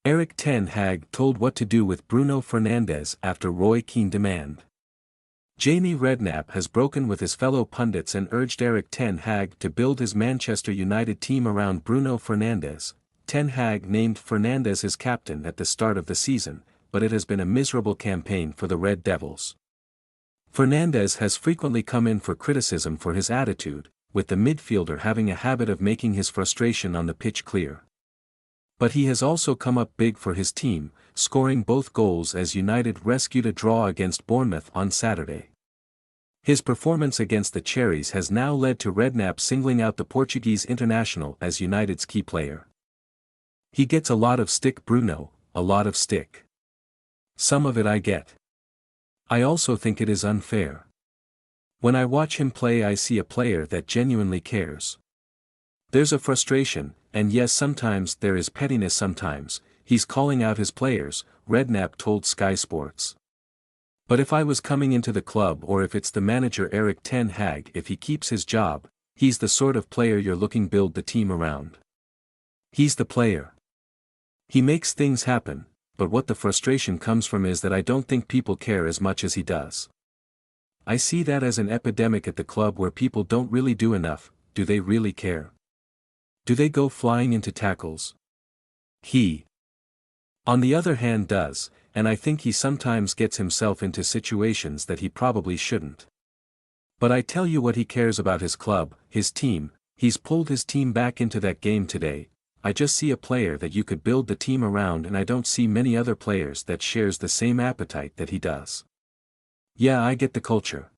Erik Ten Hag told what to do with Bruno Fernandes after Roy Keane demand. Jamie Redknapp has broken with his fellow pundits and urged Erik Ten Hag to build his Manchester United team around Bruno Fernandes. Ten Hag named Fernandes his captain at the start of the season, but it has been a miserable campaign for the Red Devils. Fernandes has frequently come in for criticism for his attitude, with the midfielder having a habit of making his frustration on the pitch clear. But he has also come up big for his team, scoring both goals as United rescued a draw against Bournemouth on Saturday. His performance against the Cherries has now led to Redknapp singling out the Portuguese international as United's key player. He gets a lot of stick, Bruno, a lot of stick. Some of it I get. I also think it is unfair. When I watch him play, I see a player that genuinely cares. There's a frustration, and yes, sometimes there is pettiness. Sometimes he's calling out his players, Redknapp told Sky Sports. But if I was coming into the club, or if it's the manager Erik Ten Hag, if he keeps his job, he's the sort of player you're looking to build the team around. He's the player. He makes things happen, but what the frustration comes from is that I don't think people care as much as he does. I see that as an epidemic at the club where people don't really do enough. Do they really care? Do they go flying into tackles? He, on the other hand, does, and I think he sometimes gets himself into situations that he probably shouldn't. But I tell you what, he cares about his club, his team. He's pulled his team back into that game today. I just see a player that you could build the team around, and I don't see many other players that shares the same appetite that he does. Yeah, I get the culture.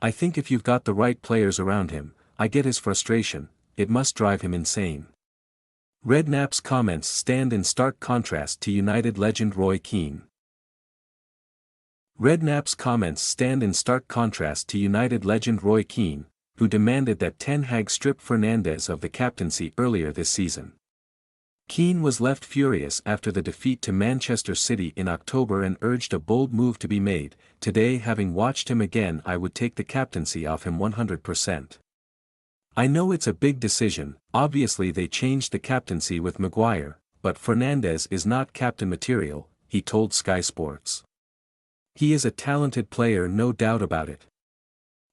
I think if you've got the right players around him, I get his frustration. It must drive him insane. Redknapp's comments stand in stark contrast to United legend Roy Keane. Redknapp's comments stand in stark contrast to United legend Roy Keane, who demanded that Ten Hag strip Fernandes of the captaincy earlier this season. Keane was left furious after the defeat to Manchester City in October and urged a bold move to be made. Today, having watched him again, I would take the captaincy off him 100%. I know it's a big decision. Obviously they changed the captaincy with Maguire, but Fernandes is not captain material, he told Sky Sports. He is a talented player, no doubt about it.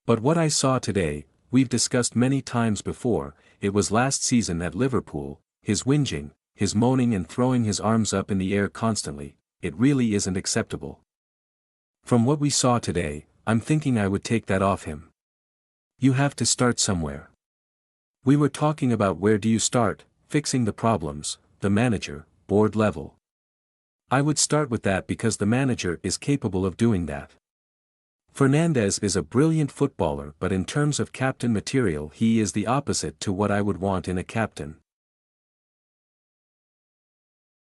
But what I saw today, we've discussed many times before, it was last season at Liverpool, his whinging, his moaning and throwing his arms up in the air constantly. It really isn't acceptable. From what we saw today, I'm thinking I would take that off him. You have to start somewhere. We were talking about where do you start, fixing the problems, the manager, board level. I would start with that because the manager is capable of doing that. Fernandes is a brilliant footballer, but in terms of captain material he is the opposite to what I would want in a captain.